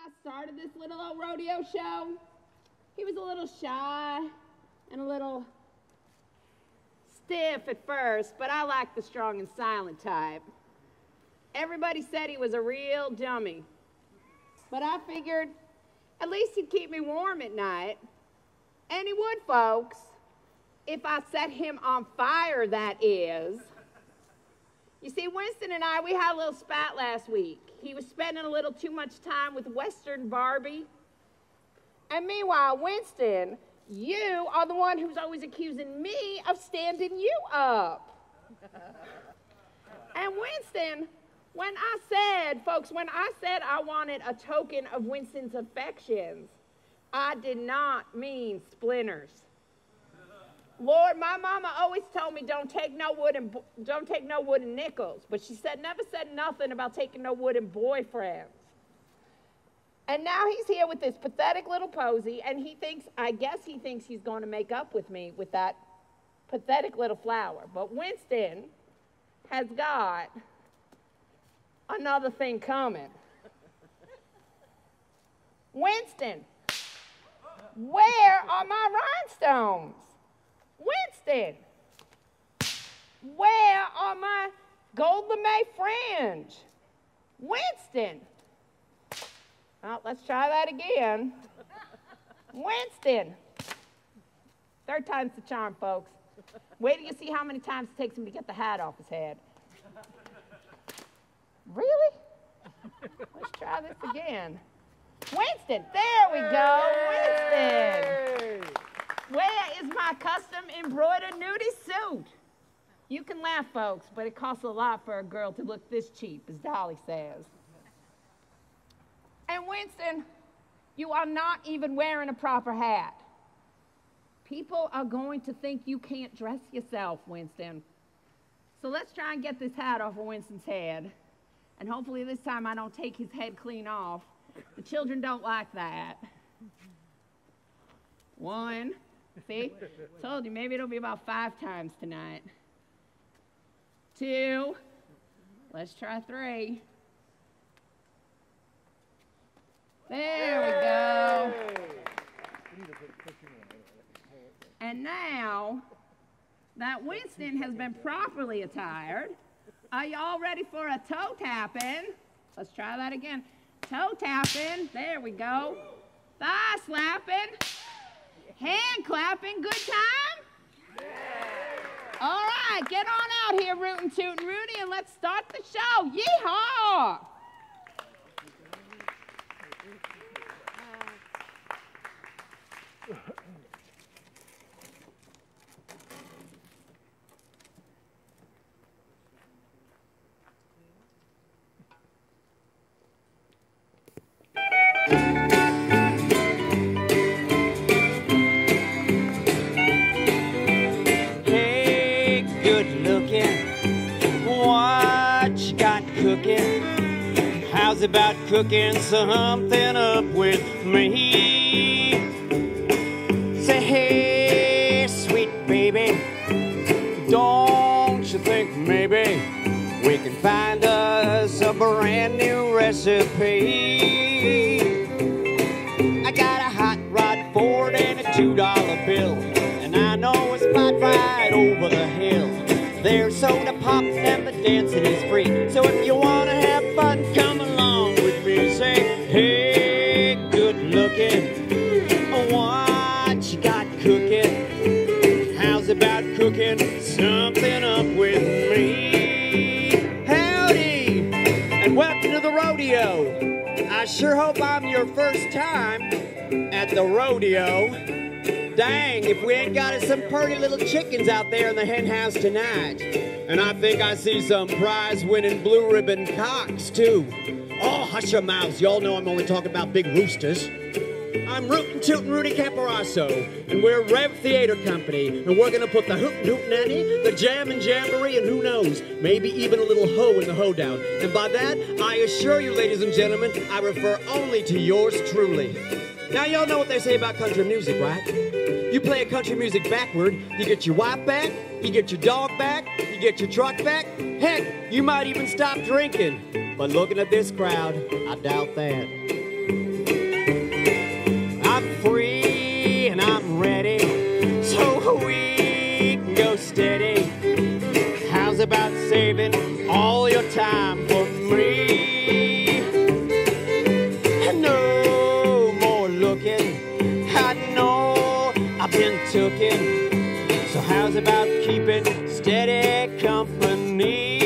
I started this little old rodeo show, he was a little shy and a little stiff at first, but I like the strong and silent type. Everybody said he was a real dummy, but I figured at least he'd keep me warm at night. And he would, folks, if I set him on fire, that is. You see, Winston and I, we had a little spat last week. He was spending a little too much time with Western Barbie. And meanwhile, Winston, you are the one who's always accusing me of standing you up. And Winston, when I said I wanted a token of Winston's affections, I did not mean splinters. Lord, my mama always told me don't take no wooden nickels, but she never said nothing about taking no wooden boyfriends. And now he's here with this pathetic little posy, and I guess he thinks he's going to make up with me with that pathetic little flower. But Winston has got another thing coming. Winston, where are my rhinestones? Winston, where are my gold lame fringe? Winston. Well, let's try that again. Winston. Third time's the charm, folks. Wait till you see how many times it takes him to get the hat off his head. Really? Let's try this again. Winston, there we go, Winston. Where is my custom embroidered nudie suit? You can laugh, folks, but it costs a lot for a girl to look this cheap, as Dolly says. And Winston, you are not even wearing a proper hat. People are going to think you can't dress yourself, Winston. So let's try and get this hat off of Winston's head. And hopefully this time I don't take his head clean off. The children don't like that. One. See? Told you, maybe it'll be about 5 times tonight. 2. Let's try 3. There we go. And now that Winston has been properly attired, are y'all ready for a toe tapping? Let's try that again. Toe tapping. There we go. Thigh slapping. Hand clapping. Good time? Yeah. All right, get on out here, Rootin' Tootin' Rudy, and let's start the show. Yeehaw! Hey, good looking, what you got cooking? How's about cooking something up with me? Say, hey, sweet baby, don't you think maybe we can find us a brand new recipe? I got a hot rod Ford and a $2 bill, and I know a spot right over the hill. There's soda pop and the dancing is free, so if you wanna have fun, come along with me. Say, hey, good looking, what you got cooking? How's about cooking something up with me? Howdy, and welcome to the rodeo. I sure hope I'm your first time at the rodeo. Dang, if we ain't got us some pretty little chickens out there in the hen house tonight. And I think I see some prize-winning blue ribbon cocks, too. Oh, hush your mouths. Y'all know I'm only talking about big roosters. I'm Rootin' Tootin' Rudy Caparasso, and we're Rev Theater Company, and we're gonna put the hootin' hoot nanny, the jam and jamboree, and who knows, maybe even a little hoe in the hoedown. And by that, I assure you, ladies and gentlemen, I refer only to yours truly. Now, y'all know what they say about country music, right? You play a country music backward, you get your wife back, you get your dog back, you get your truck back. Heck, you might even stop drinking. But looking at this crowd, I doubt that. HONKYTONKIN. So how's about keeping steady company?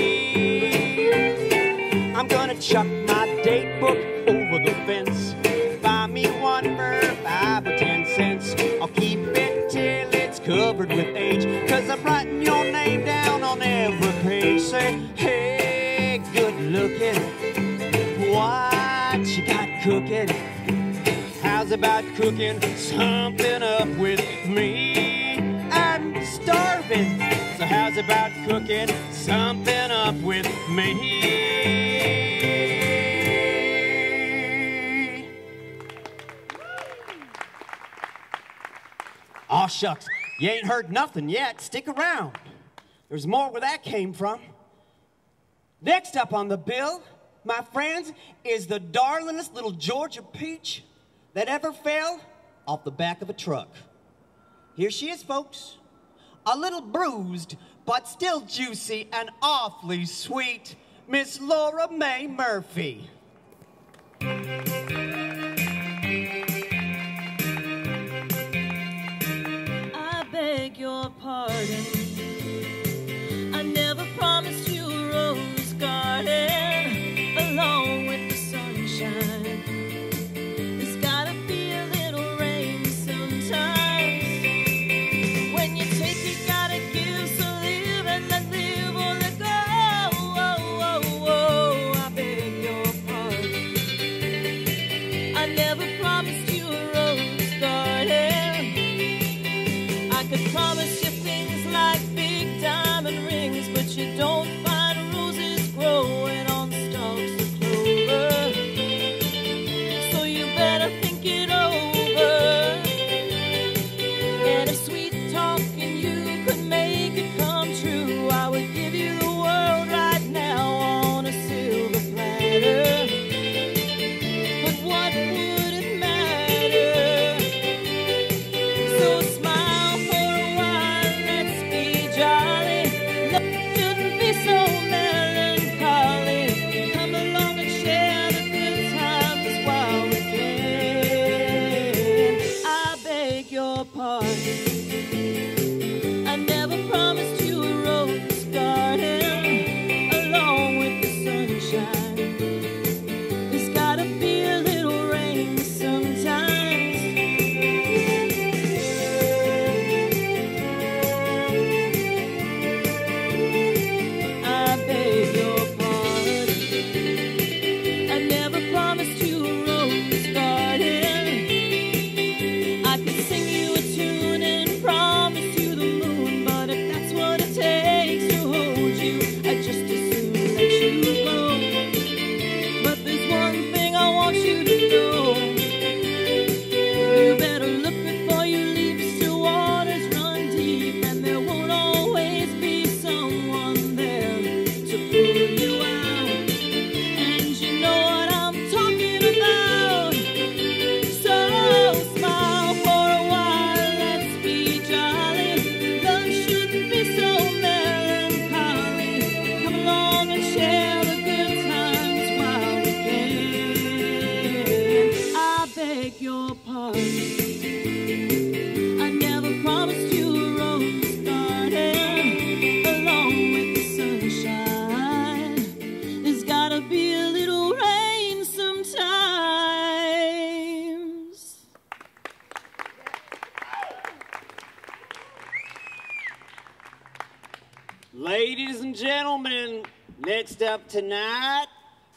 I'm gonna chuck my date book over the fence. Buy me one for 5 or 10 cents. I'll keep it till it's covered with age, 'cause I'm writing your name down on every page. Say, hey, good looking, what you got cooking? How's about cooking something up with me? I'm starving, so how's about cooking something up with me? Aw, shucks, you ain't heard nothing yet. Stick around. There's more where that came from. Next up on the bill, my friends, is the darlingest little Georgia peach that ever fell off the back of a truck. Here she is, folks. A little bruised, but still juicy and awfully sweet, Miss Laura Mae Murphy. I beg your pardon. I never promised you a rose garden along with the sunshine. There's gotta be a little rain sometimes. When you take, you gotta give, so live and let live or let go. I beg your pardon. I never promised you a rose garden. I could promise you things like big diamond rings, but you don't find roses growing on stalks of clover. So you better think it over. And if sweet talking you could make it come true, I would give you the world right now on a silver platter. But what would it matter? So smile for a while, let's be jolly. Love shouldn't be so melancholy. Come along and share the good times while we can. I beg your pardon. I never promised you a rose garden along with the sunshine. There's gotta be a little rain sometimes. I beg your pardon. I never promised you a rose garden. I could sing you a tune and promise you the moon, but if that's what it takes to hold you, I'd just as soon let you go. But there's one thing I want you to know. You better look before you leap, still waters run deep, and there won't always be someone there to pull you out. And you know what I'm talking about. So smile for a while, let's be jolly. Love shouldn't be so melancholy. Come along and share the good times while we can. I beg your pardon. I never promised you a rose garden along with the sunshine. There's gotta be a little rain sometimes. Ladies and gentlemen, next up tonight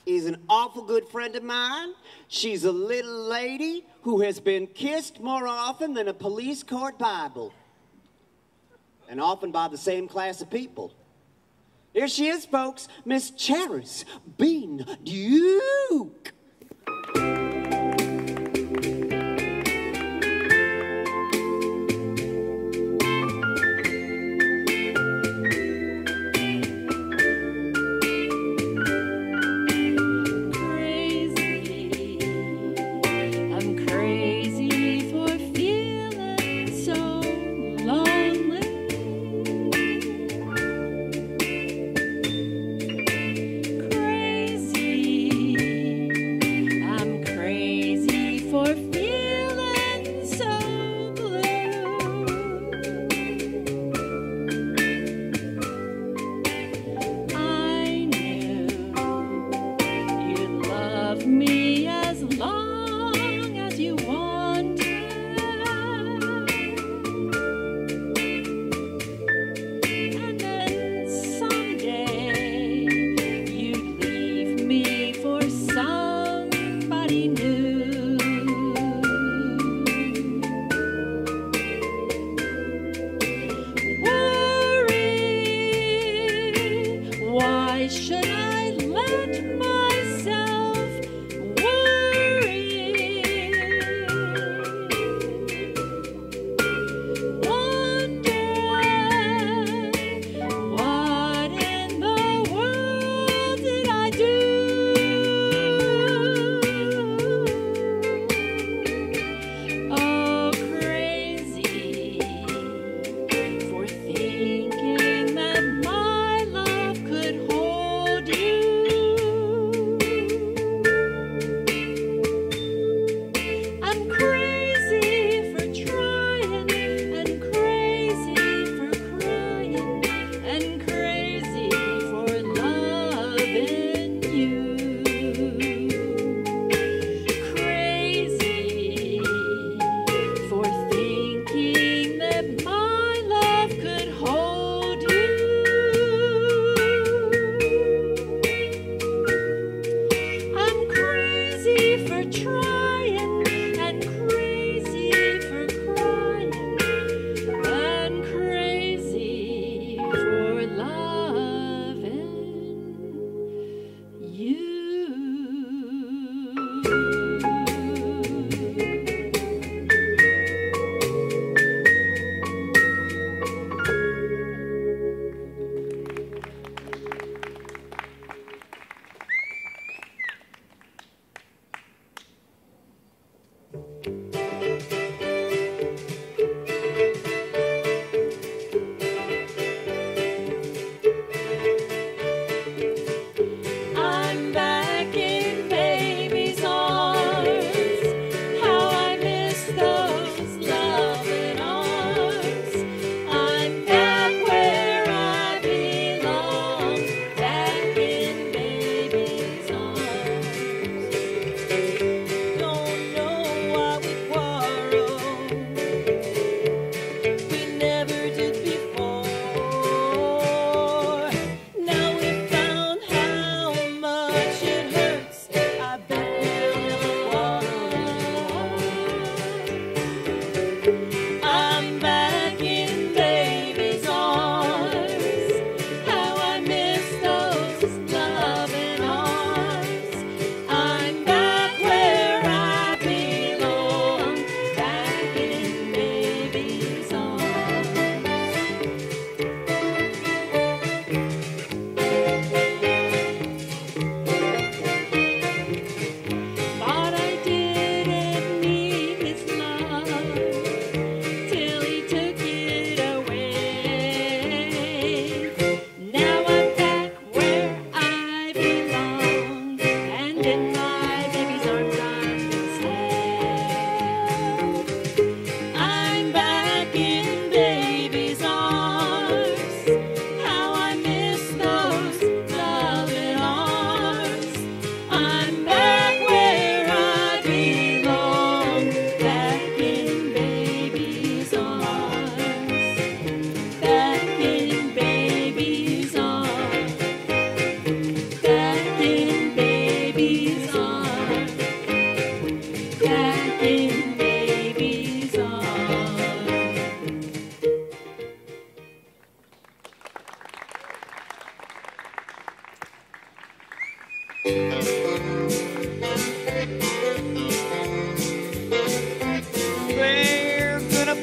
is an awful good friend of mine. She's a little lady who has been kissed more often than a police court Bible. And often by the same class of people. Here she is, folks, Miss Charis Bean Duke. I'm crazy for feeling so lonely. Crazy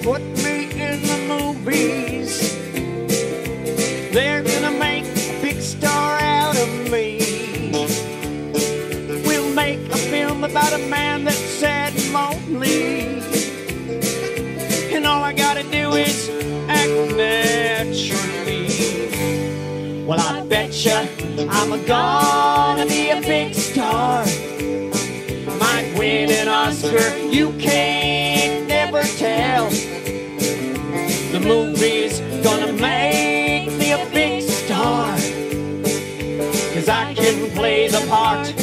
put me in the movies. They're gonna make a big star out of me. We'll make a film about a man that's sad and lonely, and all I gotta do is act naturally. Well, I betcha I'm gonna be a big star. Might win an Oscar, you can't never tell. The movie's gonna make me a big star, 'cause I can play the part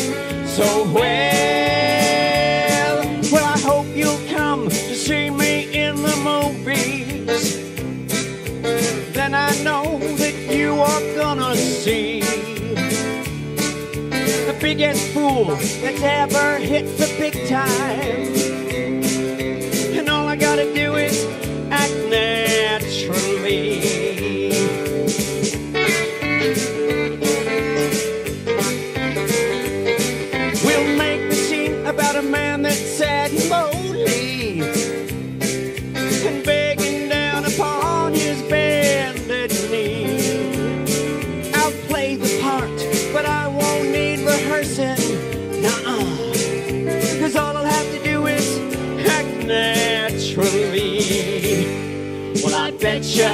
so well. Well, I hope you'll come to see me in the movies. Then I know that you are gonna see the biggest fool that's ever hit the big time. And all I gotta do is act naturally. We'll make the scene about a man that's sad and lonely and begging down upon his bended knee. I'll play the part, but I won't need rehearsing, nuh-uh, 'cause all I'll have to do is act naturally. Well, I betcha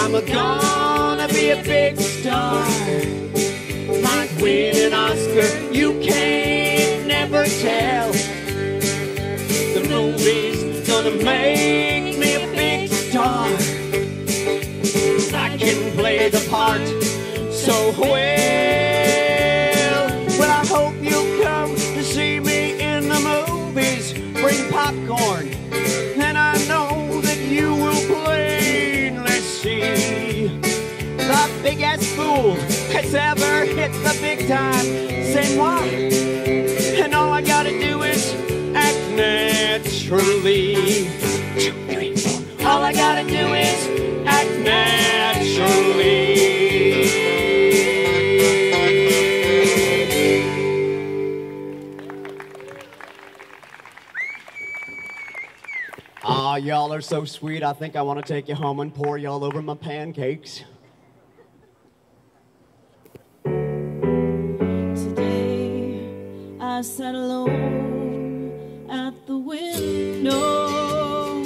I'm gonna be a big star. Might win an Oscar, you can't never tell. The movie's gonna make me a big star. I can play the part so well. Well, I hope you'll come to see me in the movies. Bring popcorn, and I know that you will plainly see the biggest fool that's ever hit the big time. Say what? And all I gotta do is act naturally. 2, 3, 4. All I gotta do is act naturally. Ah, y'all are so sweet. I think I want to take you home and pour y'all over my pancakes. Today I sat alone at the window,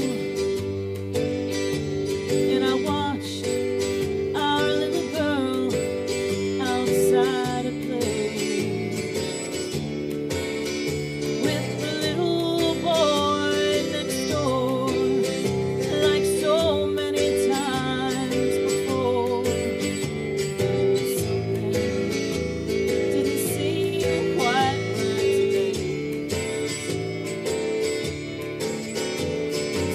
and I watched our little girl outside at play with the little boy next door, like so many times before. Something didn't seem quite right today.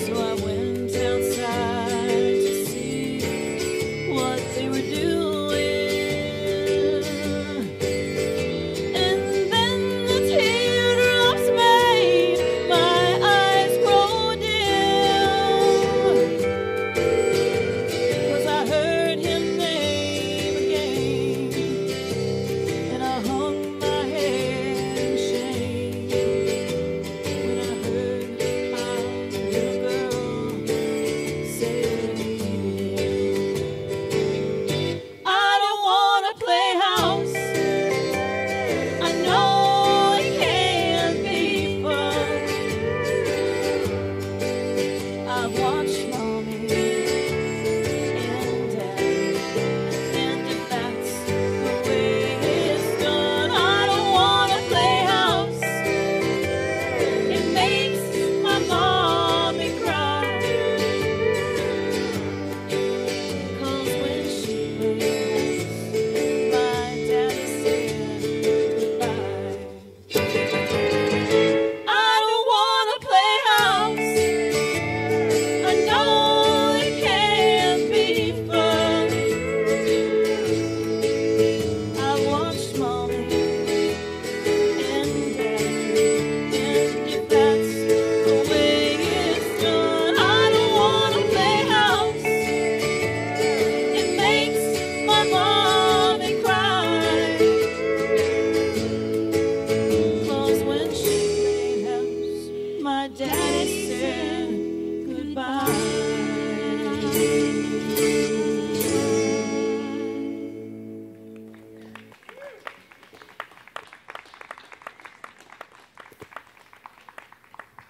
So I went outside to see what they were doing, and then the teardrops made my eyes grow dim, 'cause I heard him name again, and I hung my head in shame when I heard our little girl say, I don't wanna play house. I know it can't be fun. I've watched mommy and daddy, and if that's the way it's done, I don't wanna play house. It makes my mommy cry, 'cause when she plays, my daddy said goodbye. I don't wanna play house. I know it can't be fun. I watched mommy and daddy, and if that's the way it's done, I don't wanna play house. It makes my mommy cry, 'cause when she played house, my daddy said goodbye.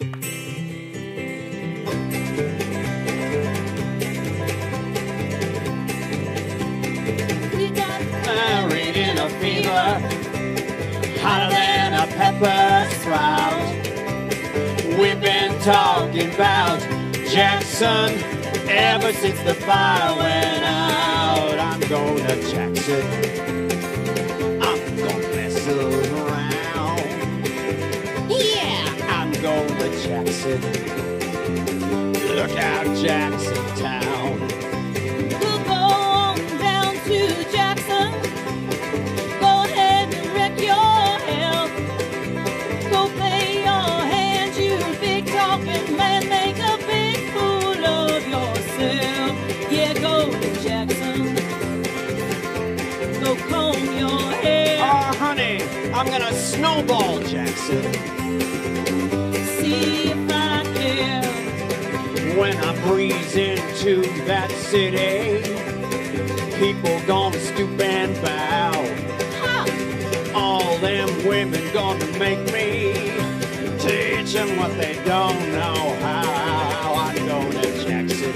We got Married in a fever, hotter than a pepper sprout. We've been talking about Jackson ever since the fire went out. I'm going to Jackson. I'm gonna mess around. Yeah, I'm going to Jackson. Look out, Jackson Town. We'll go on down to Jackson. Go ahead and wreck your health. Go play your hand, you big talking man. Make a big fool of yourself. Yeah, go to Jackson. Go comb your hair. Oh, honey, I'm gonna snowball Jackson. See if I care. When I breeze into that city, people gonna stoop and bow. Ha! All them women gonna make me teach them what they don't know how. I'm going to Jackson.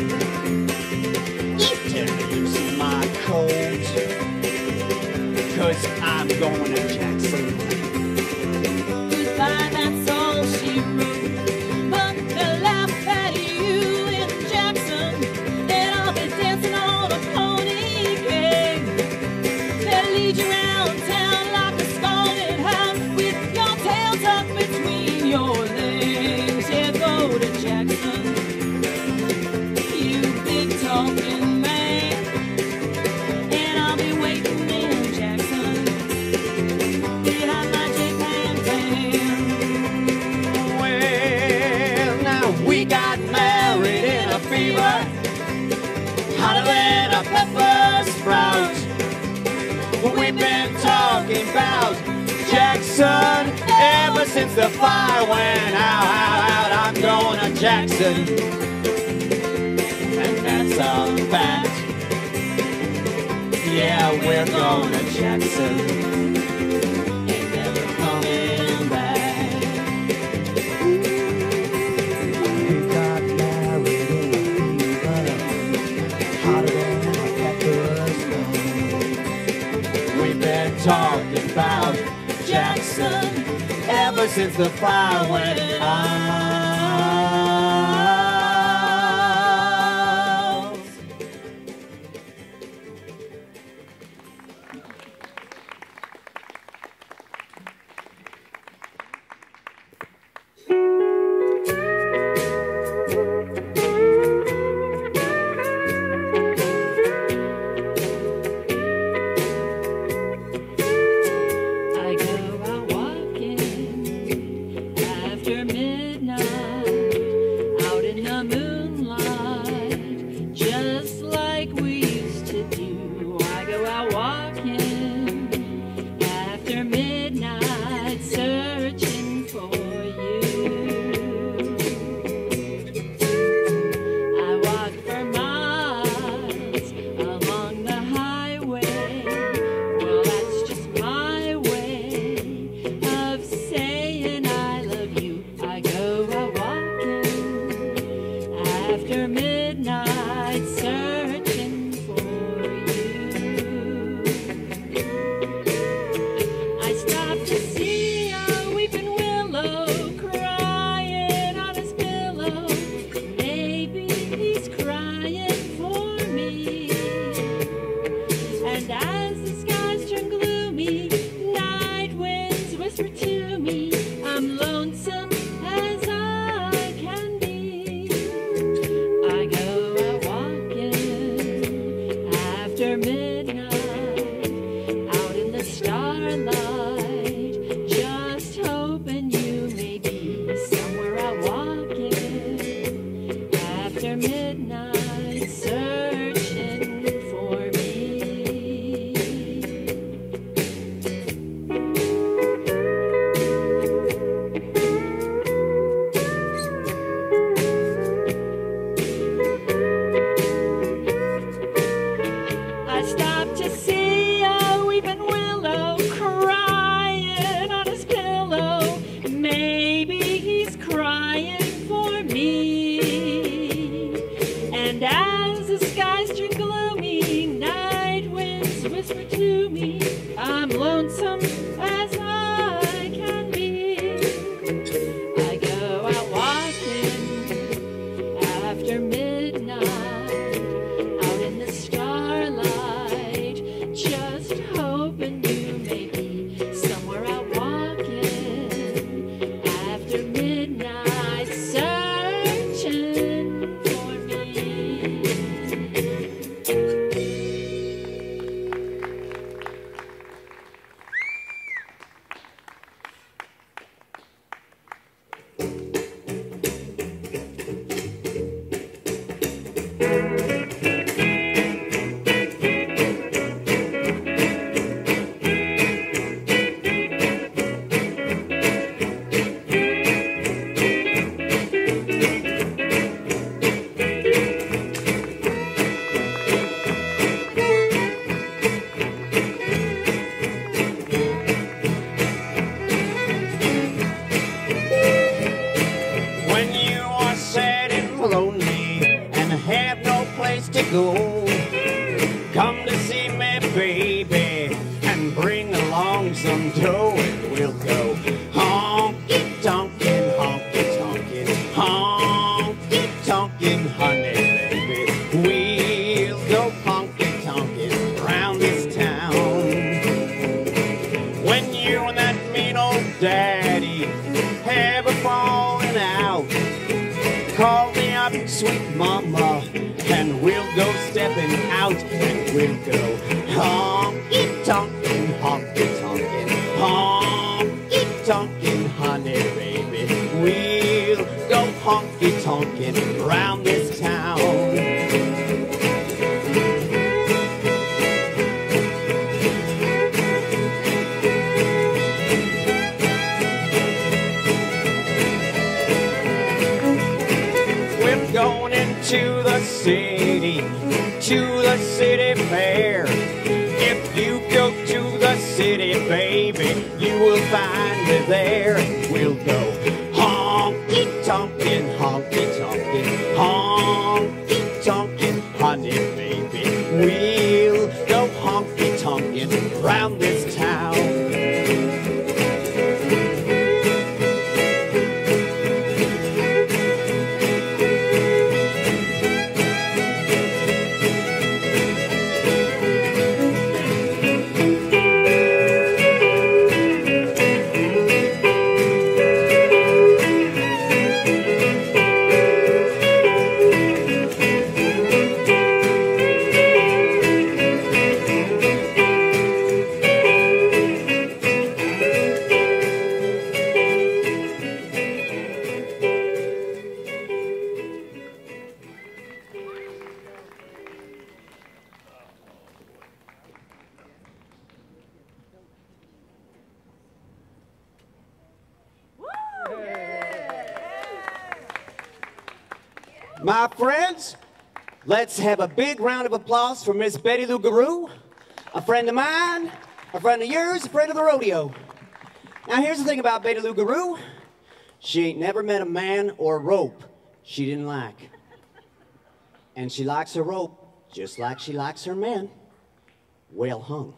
Tell me loosen my coat, 'cause I'm going to Jackson. Goodbye, that's all she wrote. But they'll laugh at you in Jackson, and I'll be dancing on a pony cake. They'll lead you around town like a scalded hound with your tail tucked between your legs. Yeah, go to Jackson, you big talking man, and I'll be waiting in Jackson behind my J-Pan van. Well, now we got married in a fever, hotter than a pepper sprout. We've been talking about Jackson ever since the fire went out. I'm going to Jackson, and that's a fact. Yeah, we're going to Jackson, ain't never coming back. We got married in a fever, hotter than a pepper sprout. We've been talking about Jackson ever since the fire went out. I go out walking after midnight, out in the moonlight, just like we used to do. I go out walking after midnight, searching for you. I walk for miles along the highway. Well, that's just my way of saying I love you. I go out walking after midnight, searching for you. I stop to see a weeping willow crying on his pillow. Maybe he's crying for me. And as the skies turn gloomy, night winds whisper to me, I'm lonesome as I can be. I go. Come to see me, baby, and bring along some dough, and we'll go honky-tonkin', honky-tonkin', honky-tonkin', honey, baby. We'll go honky-tonkin' round this town. When you and that mean old daddy have a falling out, call me up, sweet mama, and we'll go stepping out, and we'll go honky-tonkin', honky-tonkin', honky-tonkin', honey, baby. We'll go honky-tonkin' round this town. Going into the city, to the city fair. If you go to the city, baby, you will find me there. We'll go honky-tonkin', honky-tonkin', honky-tonkin', honey, baby. We'll go honky-tonkin' round this town. My friends, let's have a big round of applause for Miss Betty Lou GAROO, a friend of mine, a friend of yours, a friend of the rodeo. Now here's the thing about Betty Lou GAROO. She ain't never met a man or a rope she didn't like. And she likes her rope just like she likes her men, well hung.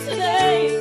Today.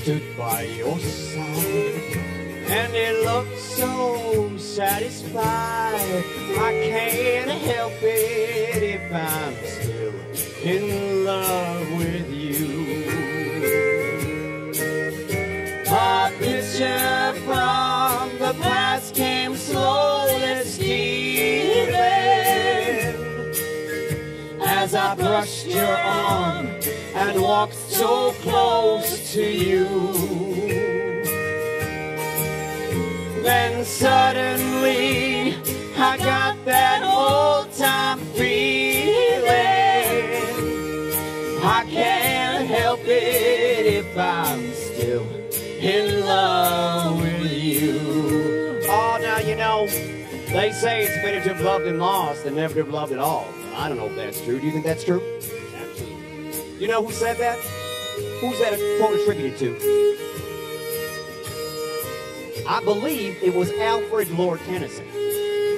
stood by your side, and it looked so satisfied. I can't help it if I'm still in love with you. A picture from the past came slowly stealing as I brushed your arm and walked so close to you. Then suddenly I got that old-time feeling. I can't help it if I'm still in love with you. Oh, now you know, they say it's better to have loved and lost than never to have loved at all. I don't know if that's true. Do you think that's true? Absolutely. You know who said that? Who's that quote attributed to? I believe it was Alfred Lord Tennyson.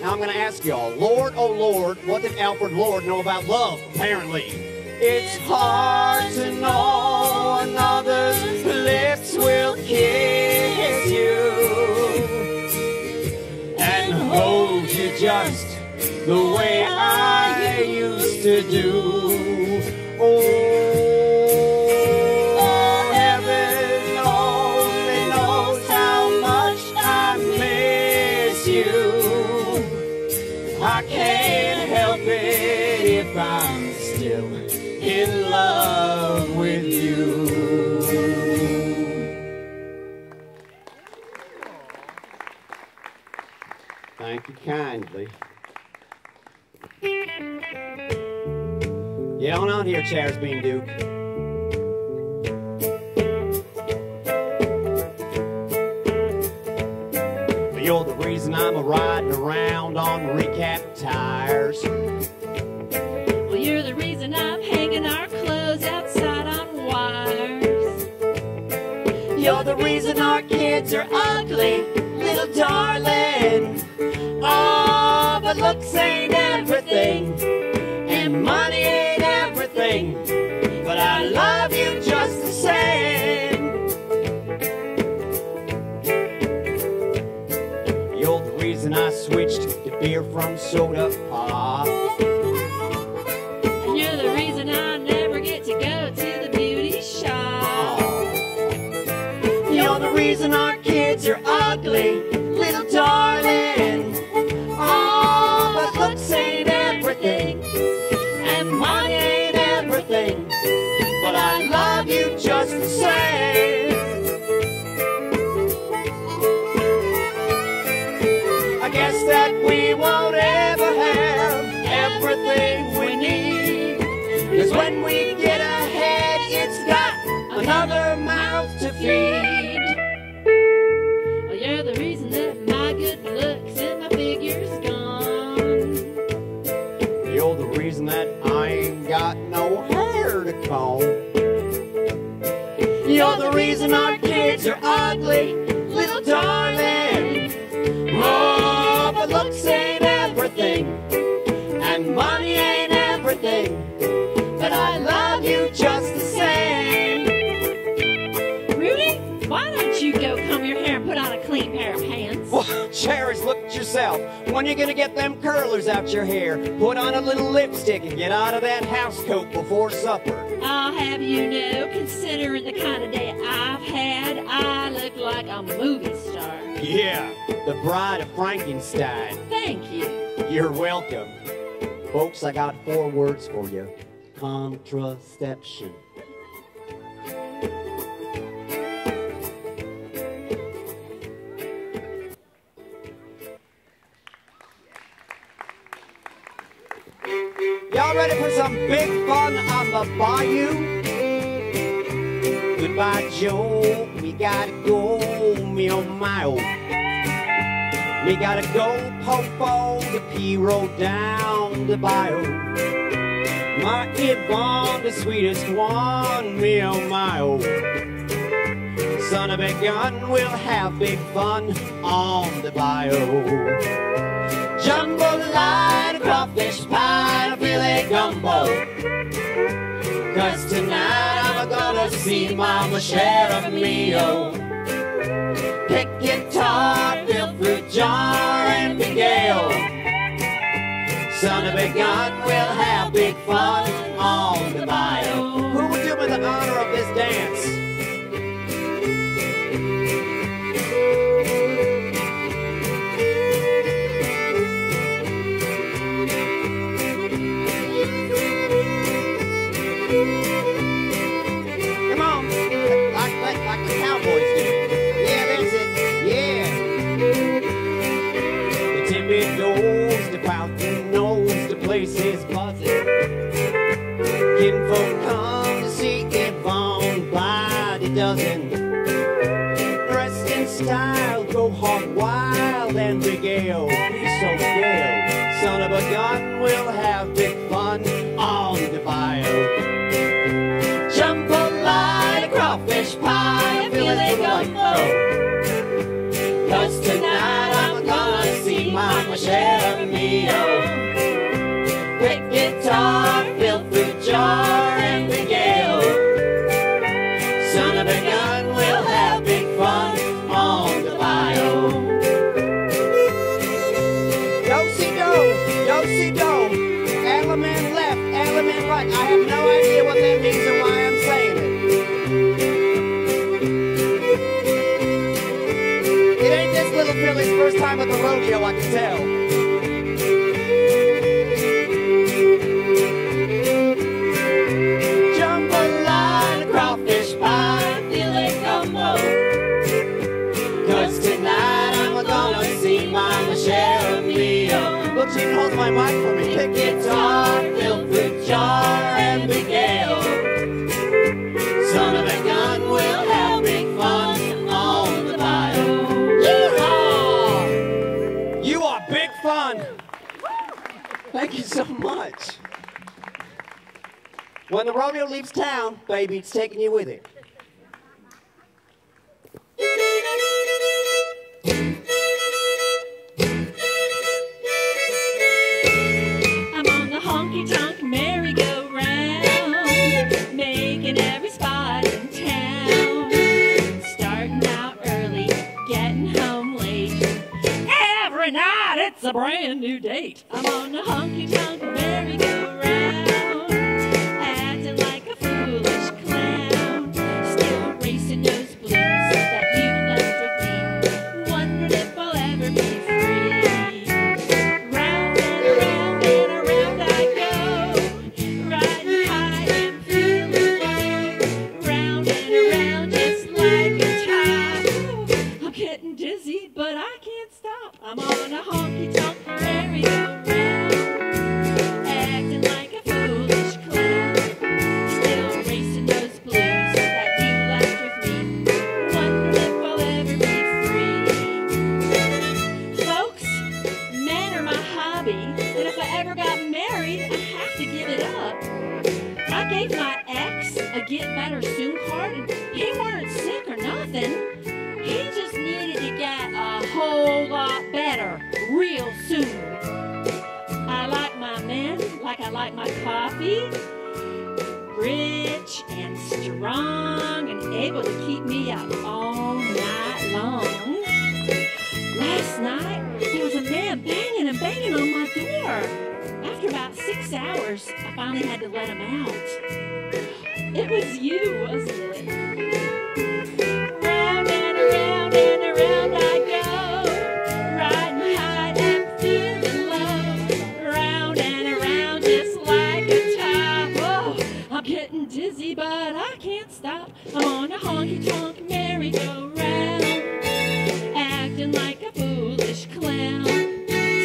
Now I'm going to ask y'all, Lord, oh Lord, what did Alfred Lord know about love, apparently? It's hard to know another's lips will kiss you and hold you just the way I used to do. Oh, heaven only knows how much I miss you. I can't help it if I'm still in love with you. Thank you kindly. Get on out here, Chairs Bean Duke. You're the reason I'm riding around on recap tires. Well, you're the reason I'm hanging our clothes outside on wires. You're the reason our kids are ugly, little darling. Oh, but looks ain't everything, and money ain't everything, but I love you just the same. You're the reason I switched to beer from soda pop. And you're the reason I never get to go to the beauty shop. Oh. You're the reason our kids are ugly, little darling. Oh, but looks ain't everything, and money ain't everything, but I love you just the same. I guess that we won't ever have everything we need, 'cause when we get ahead, it's got another mouth to feed. Well, you're the reason that my good looks and my figure's gone. You're the reason that I ain't got no hair to comb. You're the reason our kids are ugly, little darling. Oh, but looks ain't everything, and money ain't everything, but I love you just the same. Rudy, why don't you go comb your hair and put on a clean pair of pants? Well, Cherish, look at yourself. When you gonna get them curlers out your hair? Put on a little lipstick and get out of that house coat before supper. I'll have you know, considering the kind of day I've had, I look like a movie star. Yeah, the Bride of Frankenstein. Thank you. You're welcome. Folks, I got 4 words for you. Contraception. Y'all ready for some big fun on the bayou? Goodbye, Joe. We gotta go, me oh my oh. We gotta go, po-po, the P-road down the bayou. My Yvonne, the sweetest one, me oh my oh. Son of a gun, we'll have big fun on the bayou. Jambalaya, a crawfish pie, a filet gumbo. 'Cause tonight I'm gonna see Mama share of meal. Pick guitar, fill fruit jar, and regale. Son of a gun, we'll have big fun on the bayou. Who would do me the honor of this dance? Come on, like the cowboys do. Yeah, that's it. Yeah. The timid nose, the pouting nose, the place is buzzing. Kinfolk come to see Yvonne by the dozen. Dressed in style, go hog wild and regale. He's so gale. Son of a gun, we'll have big fun on the bayou. Jambalaya, crawfish pie, I feel it gumbo. 'Cause tonight I'm gonna see Mama share of meal. Pick guitar, fill fruit jar, and regale. Son of a gun, we'll have big fun on the bayou. Yo-si-do, yo-si-do. Element left, element right. I have no idea what that means and why I'm saying it. It ain't this little filly's first time at the rodeo, I can tell. Jambalaya, crawfish pie, filet gumbo. 'Cause tonight I'm gonna see Mama share a meal. Look, she holds my mic for me. Pick guitar, fill fruit jar, and regale. Son of a gun, we'll have big fun on the bayou. Yeehaw! You are big fun. Thank you so much. When the rodeo leaves town, baby, it's taking you with it. I'm on the honky-tonk merry-go-round, making every spot in town. Starting out early, getting home late. Every night it's a brand new date. I'm on the honky-tonk merry-go-round, acting like a foolish clown. Still racing those blues that you left with me, wondering if I'll ever be free. Round and around I go, riding high and feeling low. Round and around just like a top. I'm getting dizzy, but I can't stop. I'm on a honky-tonk merry-go-round, acting like a foolish clown. Still racing those blues that you left with me, wondering if I'll ever be free. Folks, men are my hobby, and if I ever got married, I have to give it up. I gave my ex a get better soon card, and he weren't sick or nothing. He just needed to get a whole lot better real soon. I like my men like I like my coffee, rich and strong and able to keep me up all night long. Last night, there was a man banging and banging on my door. After about 6 hours, I finally had to let him out. It was you, wasn't it? Round and around I go, riding high and feeling low. Round and around just like a top. Oh, I'm getting dizzy, but I can't stop. I'm on a honky-tonk merry-go-round, acting like a foolish clown.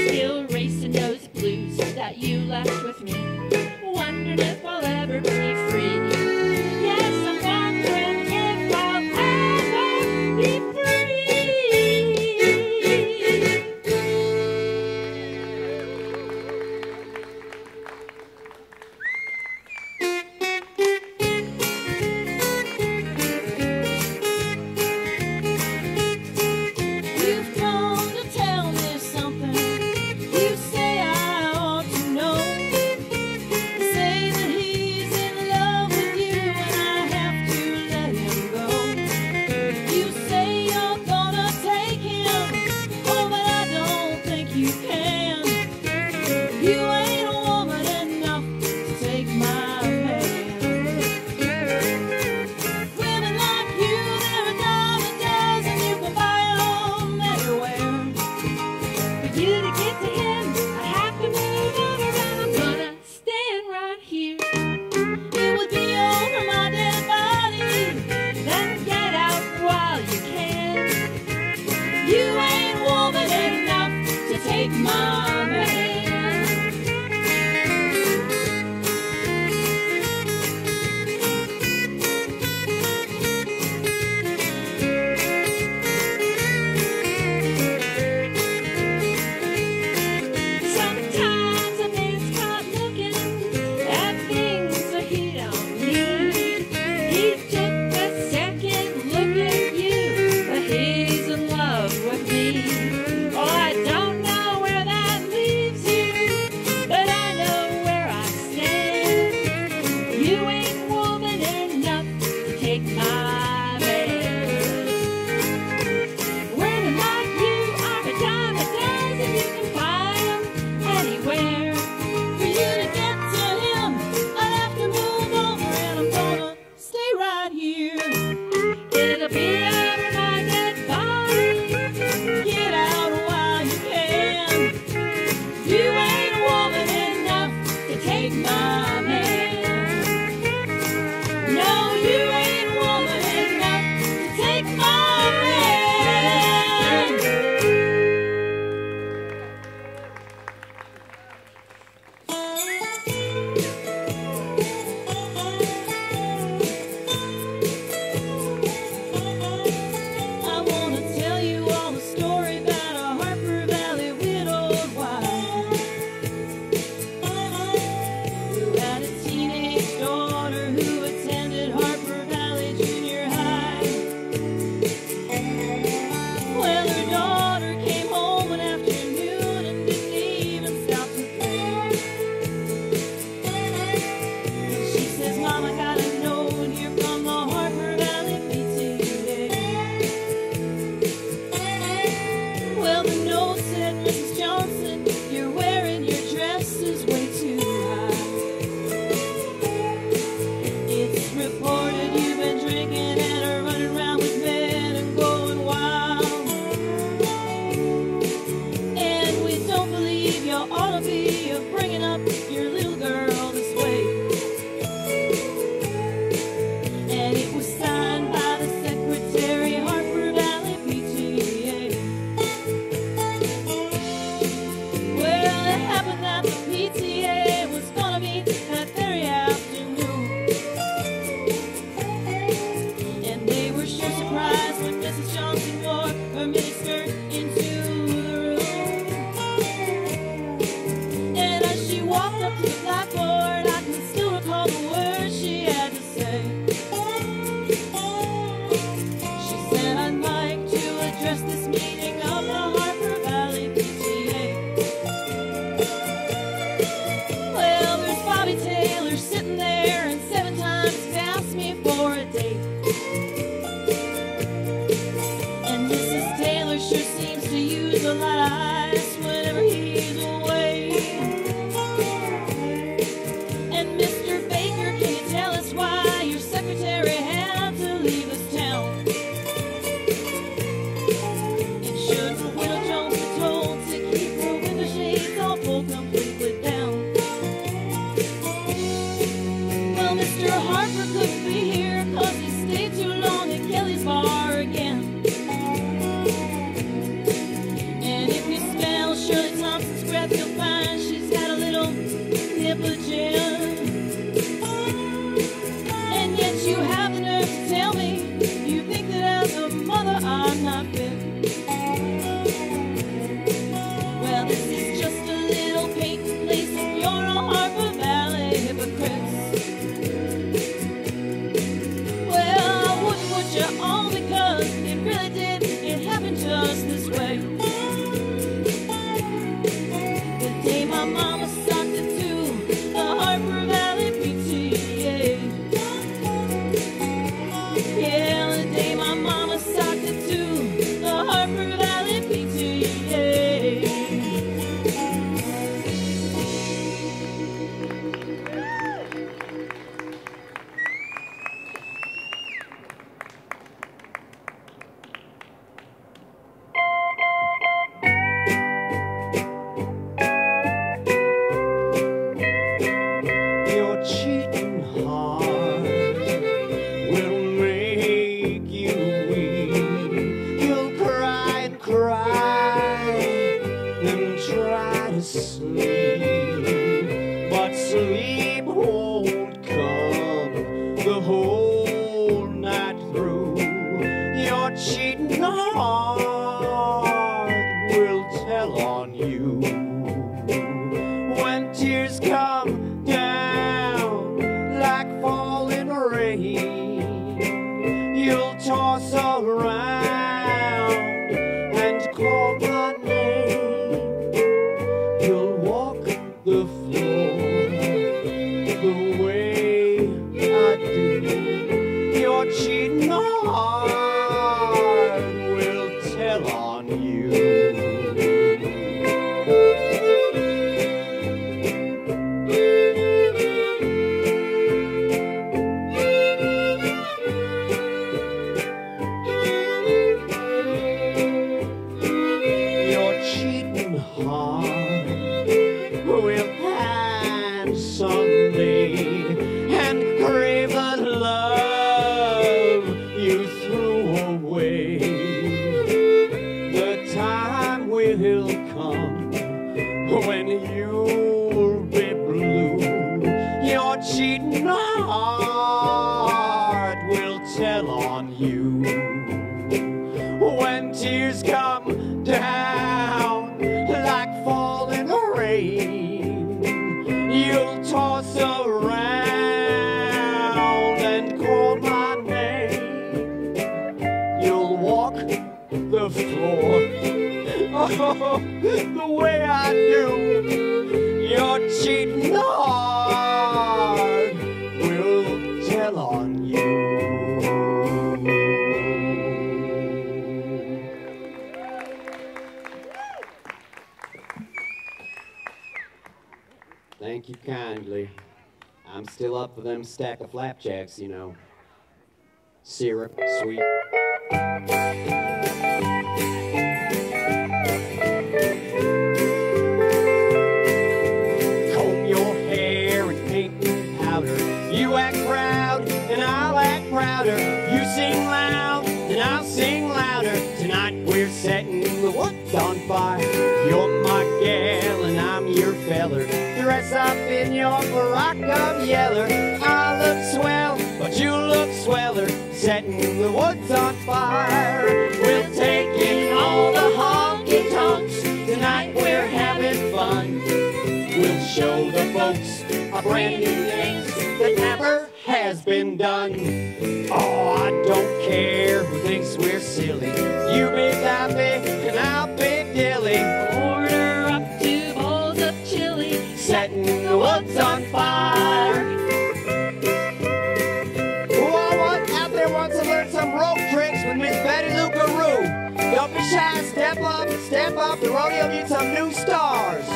Still racing those blues that you left with me, wondering if I'll ever be free. Yes, I'm wondering if I'll ever be free. cheating heart will make you weep. You'll cry and cry and try to sleep, but sleep won't come the whole night through. Your cheating heart will tell on you. When tears come down like falling rain, you'll toss around and call my name. You'll walk the floor the way I do. Your cheating heart will tell on you. Will pine someday and crave the love you threw away. The time will come when you'll be blue. Your cheating heart will tell on you. When tears come down like falling rain, you'll toss around and call my name. You'll walk the floor oh, the way I do. Your cheating heart will tell on you. Thank you kindly. I'm still up for them stack of flapjacks, you know. Syrup, sweet. Comb your hair and paint and powder. You act proud and I'll act prouder. You sing loud and I'll sing louder. Tonight we're setting the woods on fire. You're my gal and I'm your feller. Dress up in your frock of yeller. I look swell, but you look sweller. Setting the woods on fire. We'll take in all the honky-tonks. Tonight we're having fun. We'll show the folks a brand new things that never has been done. Oh, I don't care who thinks we're silly. You be Daffy and I'll be Dilly. Order up 2 bowls of chili. Setting the woods on fire. Who out there wants to learn some rope tricks with Miss Betty Lou GAROO? Don't be shy, step up. The rodeo needs some new stars.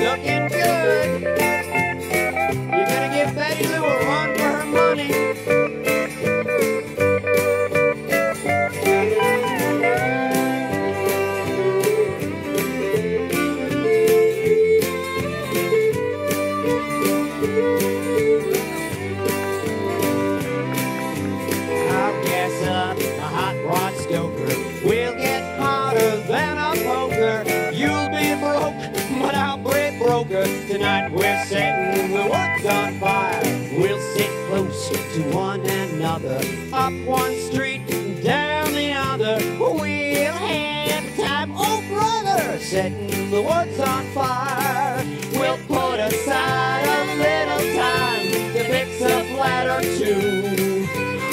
Looking good. You're gonna give Betty Lou a run for her money. I'll gas up a hot rod stoker. We'll get hotter than a poker. You'll be broke, but I'll break broker. Tonight we're setting the woods on fire. We'll sit close to one another, up one street, down the other. We'll have time, oh brother, setting the woods on fire. We'll put aside a little time to fix a flat or two.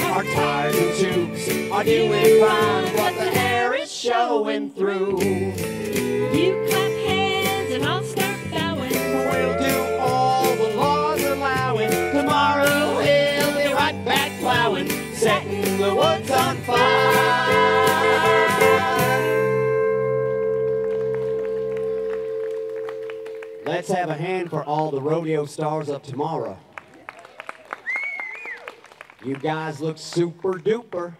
Our tires and tubes are doing fine, but the air is showing through. You clap hands and I'll start bowing. We'll do all the laws allowing. Tomorrow we'll be right back plowing, setting the woods on fire. Let's have a hand for all the rodeo stars up tomorrow. You guys look super duper.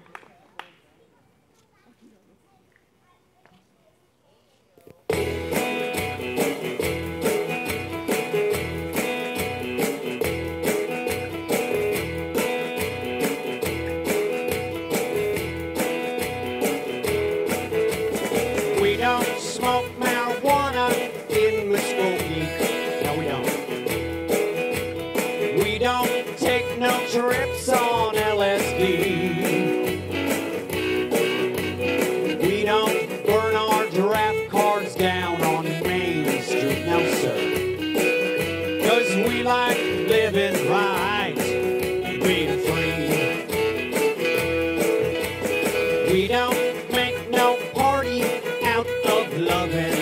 We don't smoke marijuana in Muskogee. No, we don't. We don't take no trips on LSD. We don't burn our draft cards down on Main Street. No, sir. 'Cause we like living right, being free. We don't make no party out of loving.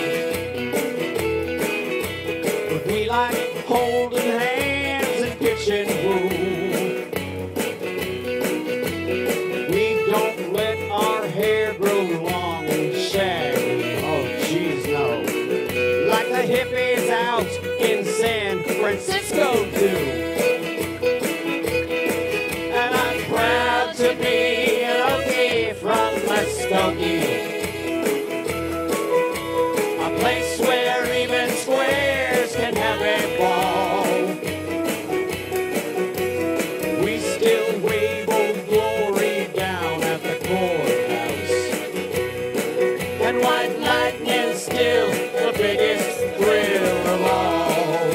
But we like holding hands and pitching woo. We don't let our hair grow long and shaggy. Oh, jeez, no. Like the hippies out in San Francisco do. And I'm proud to be an Okie from Muskogee. A place where even squares can have a ball. We still wave Old Glory down at the courthouse. And white lightning's still the biggest thrill of all.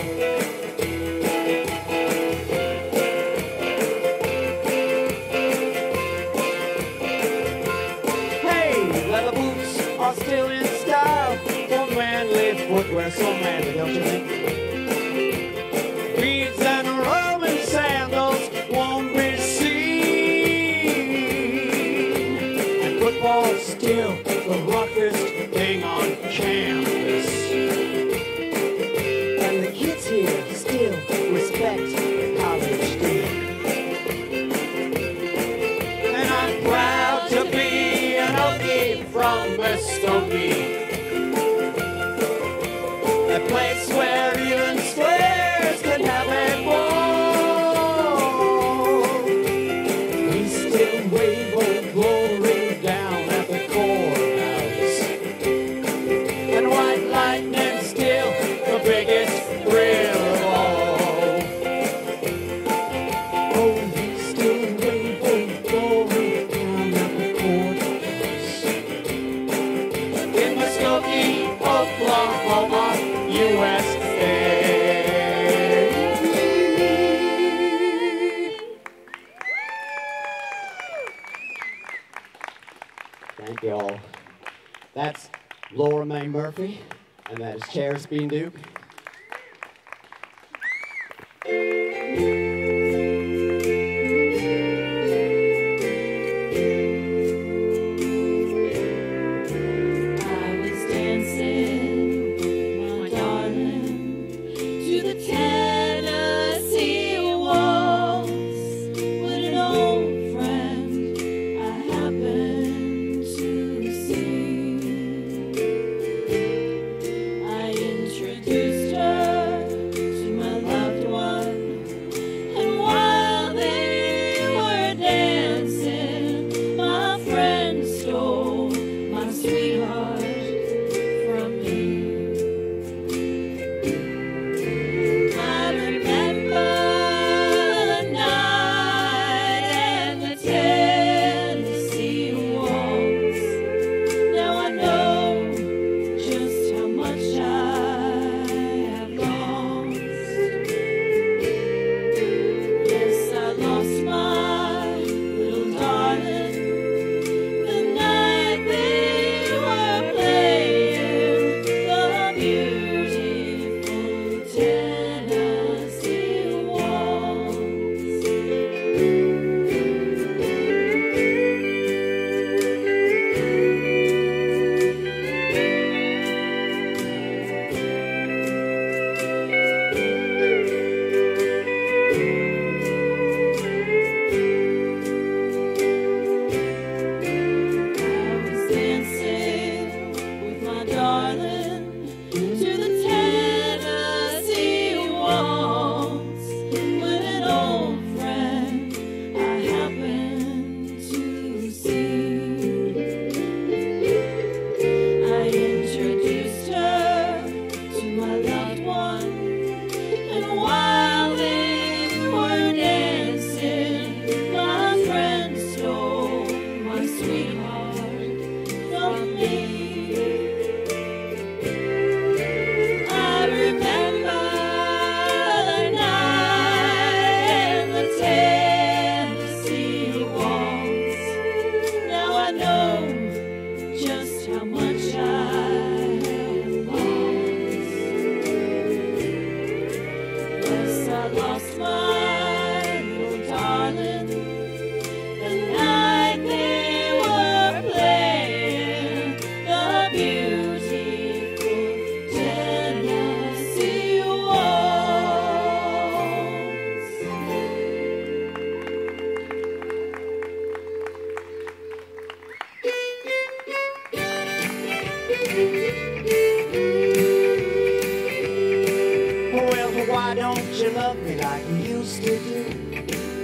Hey, leather boots are still in style. For manly footwear, so manly, don't you think? Beads and Roman sandals won't be seen. And football's still the roughest thing on campus. And the kids here still respect the college dean. And I'm proud to be an Okie from Muskogee. A place where even squares can have a ball. We still wave Old Glory down at the courthouse. And white lightning's still the biggest thrill of all. Oh, we still wave Old Glory down at the courthouse. In Muskogee, Oklahoma, USA. Thank you all. That's Laura Mae Murphy, and that is Charis Bean Duke. I was dancing, my darling, to the Tennessee waltz when an old friend I happened to see. I introduced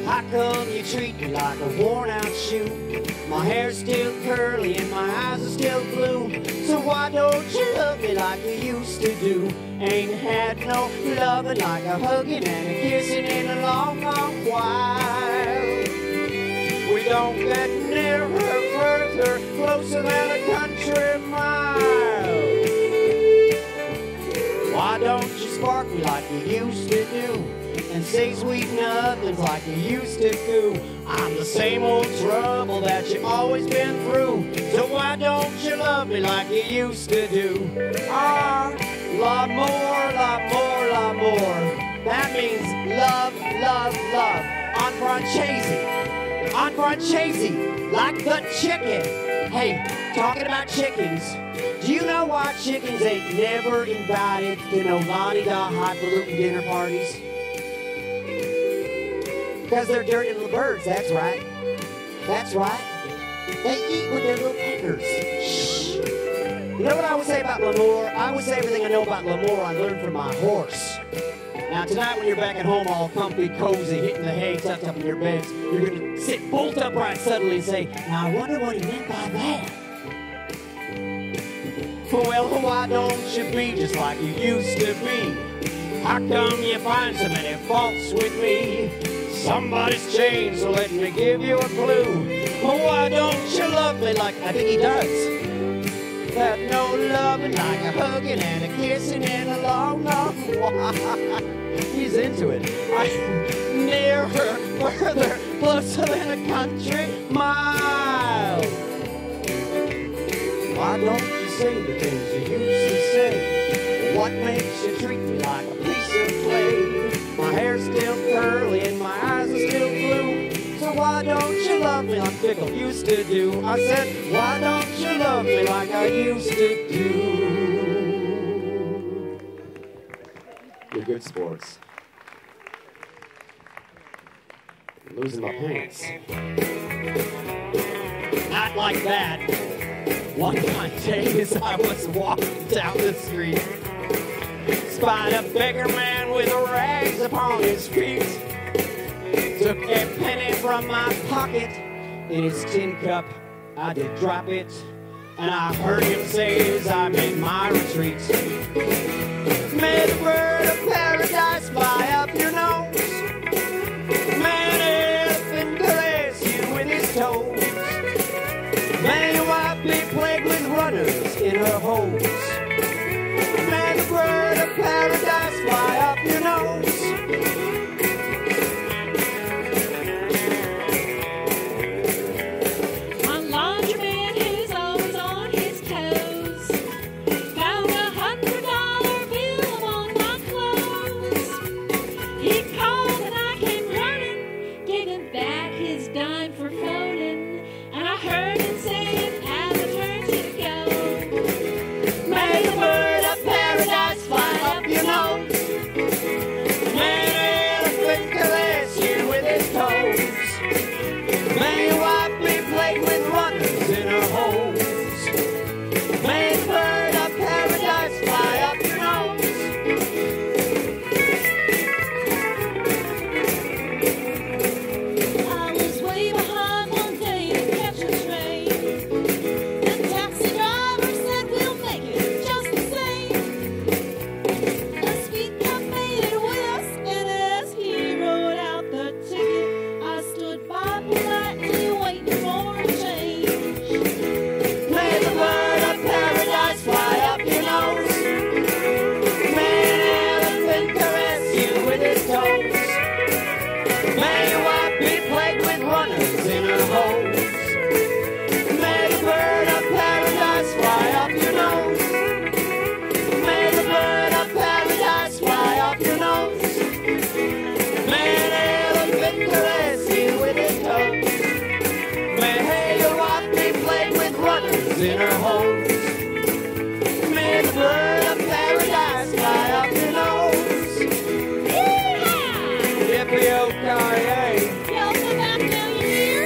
How come you treat me like a worn out shoe? My hair's still curly and my eyes are still blue. So why don't you love me like you used to do? Ain't had no loving like a hugging and a kissing in a long, long while. We don't get nearer, further, closer than a country mile. Why don't you spark me like you used to do? And say sweet nothings like you used to do. I'm the same old trouble that you always been through. So why don't you love me like you used to do? Ah, lot more, lot more, lot more. That means love, love, love. En francese, like the chicken. Hey, talking about chickens, do you know why chickens ain't never invited to no la-di-da highfalutin dinner parties? Because they're dirty little birds, that's right. That's right. They eat with their little pickers. Shh. You know what I would say about L'Amour? I would say everything I know about L'Amour I learned from my horse. Now tonight when you're back at home all comfy, cozy, hitting the hay, tucked up in your beds, you're going to sit bolt upright suddenly and say, now I wonder what he meant by that. Well, why don't you be just like you used to be? How come you find so many faults with me? Somebody's changed, so let me give you a clue. Why don't you love me like I think he does? That no loving like a hugging and a kissing in a long, long while. He's into it. Nearer, further, closer than a country mile. Why don't you say the things you used to say? What makes you treat me like a piece of clay? My hair's still curly and my eyes are still blue. So why don't you love me like Pickle used to do? I said, why don't you love me like I used to do? You're good sports. I'm losing my pants. Not like that. One fine day as I was walking down the street, spied a beggar man with rags upon his feet. Took a penny from my pocket, in his tin cup I did drop it, and I heard him say as I made my retreat, may the bird of paradise fly up your nose, may an elephant caress you with his toes, may your wife be plagued with runners in her hose, may the bird of paradise fly up your nose. In her hose, may the bird of paradise fly up your nose. Yippee-o-ki-yay. Y'all come back now, you hear?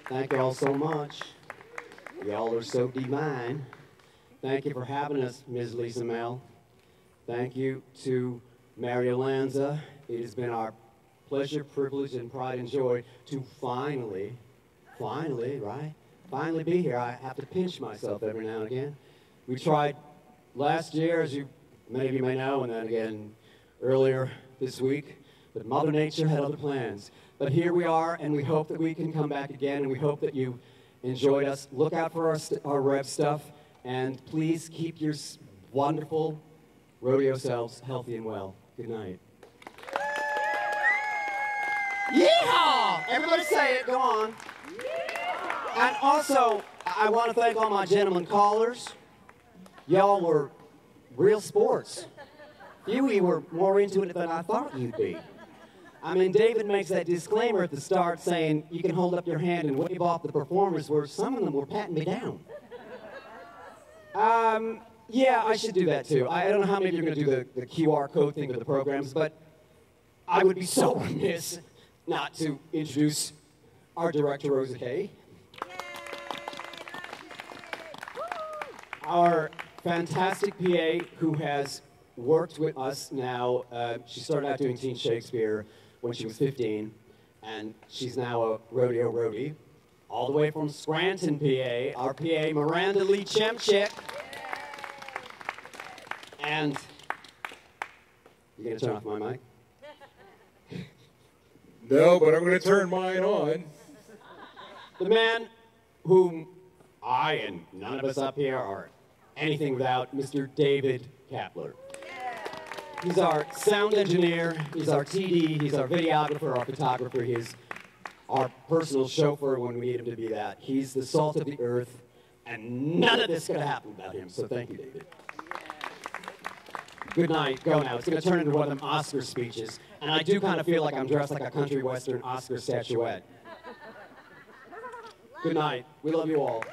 Thank you all so much. Y'all are so divine. Thank you for having us, Ms. Lisa Mel. Thank you to Mario Lanza. It has been our pleasure, privilege, and pride and joy to finally be here. I have to pinch myself every now and again. We tried last year, as many of you may know, and then again earlier this week, but Mother Nature had other plans. But here we are, and we hope that we can come back again, and we hope that you enjoyed us. Look out for our rev stuff, and please keep your wonderful rodeo selves healthy and well. Good night. Yeehaw! Everybody say it, go on. And also, I want to thank all my gentlemen callers. Y'all were real sports. You were more into it than I thought you'd be. I mean, David makes that disclaimer at the start saying you can hold up your hand and wave off the performers, where some of them were patting me down. Yeah, I should do that too. I don't know how many of you are going to do the QR code thing with the programs, but I would be so remiss not to introduce our director, OKIE. Our fantastic PA who has worked with us now. She started out doing Teen Shakespeare when she was 15, and she's now a rodeo roadie. All the way from Scranton, PA, our PA, Miranda Lee Chemchick. And, you gonna turn off my mic? No, but I'm gonna turn mine on. The man whom I and none of us up here are anything without, Mr. David Kapler. He's our sound engineer, he's our TD, he's our videographer, our photographer, he's our personal chauffeur when we need him to be that. He's the salt of the earth, and none of this could have happened without him, so thank you, David. Good night, go now. It's going to turn into one of them Oscar speeches, and I do kind of feel like I'm dressed like a country western Oscar statuette. Good night. We love you all.